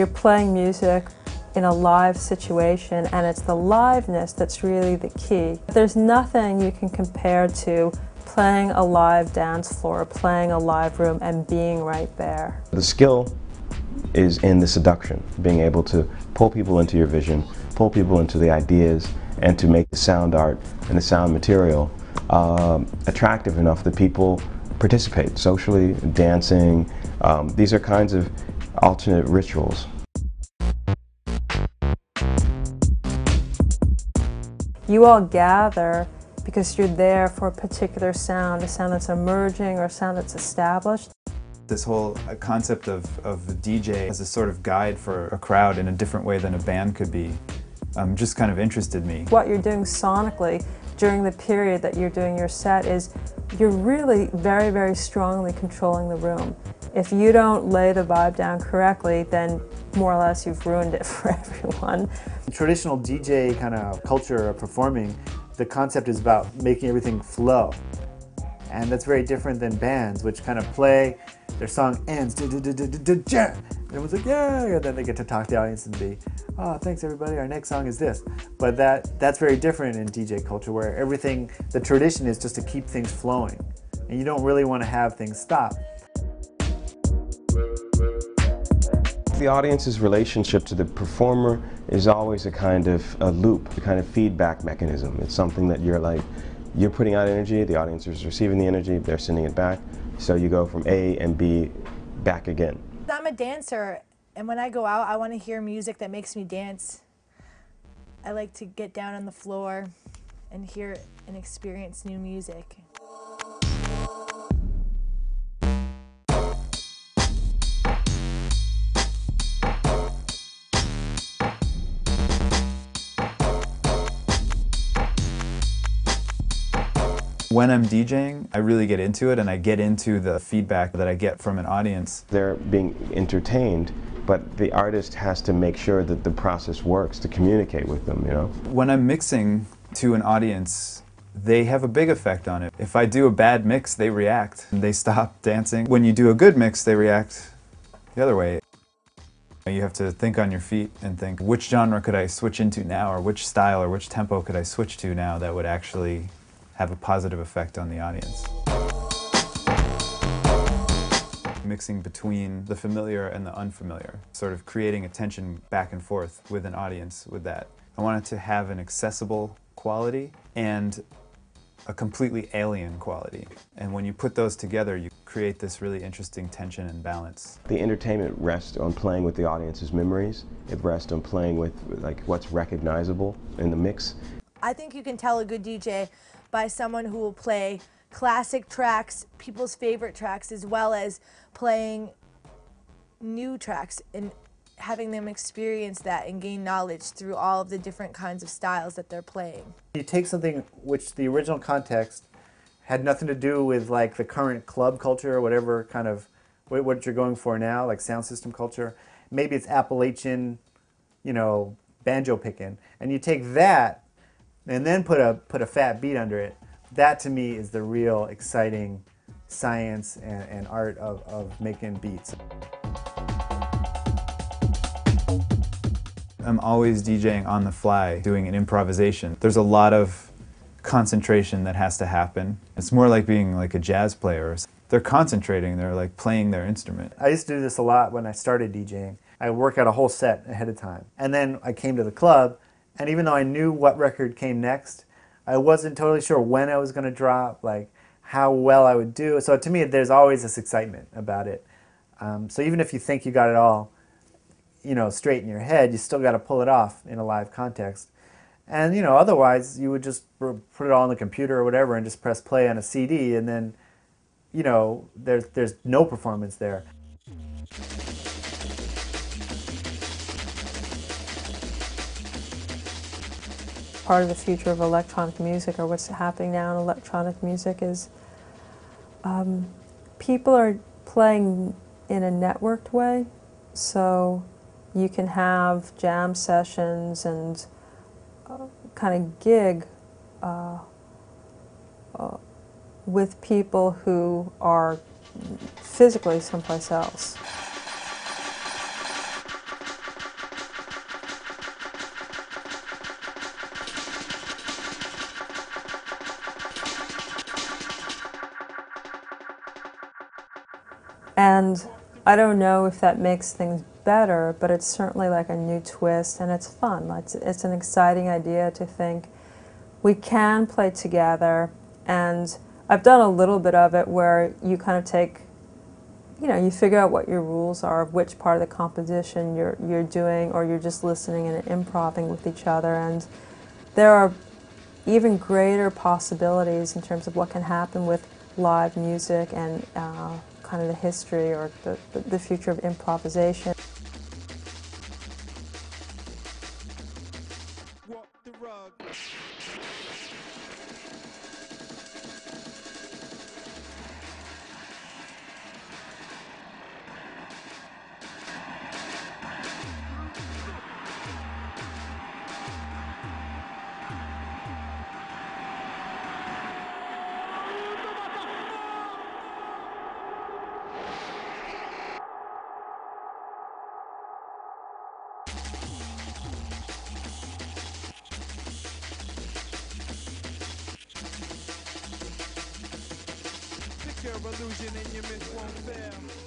You're playing music in a live situation, and it's the liveness that's really the key. There's nothing you can compare to playing a live dance floor, playing a live room, and being right there. The skill is in the seduction, being able to pull people into your vision, pull people into the ideas, and to make the sound art and the sound material attractive enough that people participate socially, dancing. These are kinds of alternate rituals. You all gather because you're there for a particular sound, a sound that's emerging or a sound that's established. This whole concept of the DJ as a sort of guide for a crowd in a different way than a band could be just kind of interested me. What you're doing sonically during the period that you're doing your set is you're really very, very strongly controlling the room. If you don't lay the vibe down correctly, then more or less you've ruined it for everyone. Traditional DJ kind of culture of performing, the concept is about making everything flow. And that's very different than bands, which kind of play, their song ends, everyone's like, yeah, and then they get to talk to the audience and be, oh, thanks everybody, our next song is this. But that's very different in DJ culture, where everything, the tradition is just to keep things flowing. And you don't really want to have things stop. The audience's relationship to the performer is always a kind of a loop, a kind of feedback mechanism. It's something that you're putting out energy, the audience is receiving the energy, they're sending it back. So you go from A and B back again. I'm a dancer, and when I go out, I want to hear music that makes me dance. I like to get down on the floor and hear and experience new music. When I'm DJing, I really get into it, and I get into the feedback that I get from an audience. They're being entertained, but the artist has to make sure that the process works to communicate with them, you know? When I'm mixing to an audience, they have a big effect on it. If I do a bad mix, they react, and they stop dancing. When you do a good mix, they react the other way. You have to think on your feet and think, which genre could I switch into now, or which style or which tempo could I switch to now that would actually have a positive effect on the audience. Mixing between the familiar and the unfamiliar, sort of creating a tension back and forth with an audience with that. I want it to have an accessible quality and a completely alien quality. And when you put those together, you create this really interesting tension and balance. The entertainment rests on playing with the audience's memories. It rests on playing with like what's recognizable in the mix. I think you can tell a good DJ by someone who will play classic tracks, people's favorite tracks, as well as playing new tracks and having them experience that and gain knowledge through all of the different kinds of styles that they're playing. You take something which the original context had nothing to do with like the current club culture or whatever kind of what you're going for now, like sound system culture. Maybe it's Appalachian, you know, banjo picking, and you take that and then put a fat beat under it. That to me is the real exciting science and art of making beats. I'm always DJing on the fly, doing an improvisation. There's a lot of concentration that has to happen. It's more like being like a jazz player. They're concentrating, they're like playing their instrument. I used to do this a lot when I started DJing. I would work out a whole set ahead of time. And then I came to the club, and even though I knew what record came next, I wasn't totally sure when I was going to drop, like how well I would do. So to me, there's always this excitement about it. So even if you think you got it all, you know, straight in your head, you still got to pull it off in a live context. And you know, otherwise you would just put it all on the computer or whatever and just press play on a CD, and then, you know, there's no performance there. Part of the future of electronic music, or what's happening now in electronic music, is people are playing in a networked way. So you can have jam sessions and kind of gig with people who are physically someplace else. And I don't know if that makes things better, but it's certainly like a new twist, and it's fun. It's an exciting idea to think we can play together. And I've done a little bit of it where you kind of take, you figure out what your rules are of which part of the composition you're doing, or you're just listening and improvising with each other. And there are even greater possibilities in terms of what can happen with live music and kind of the history or the future of improvisation. Your illusion and your myth won't fail.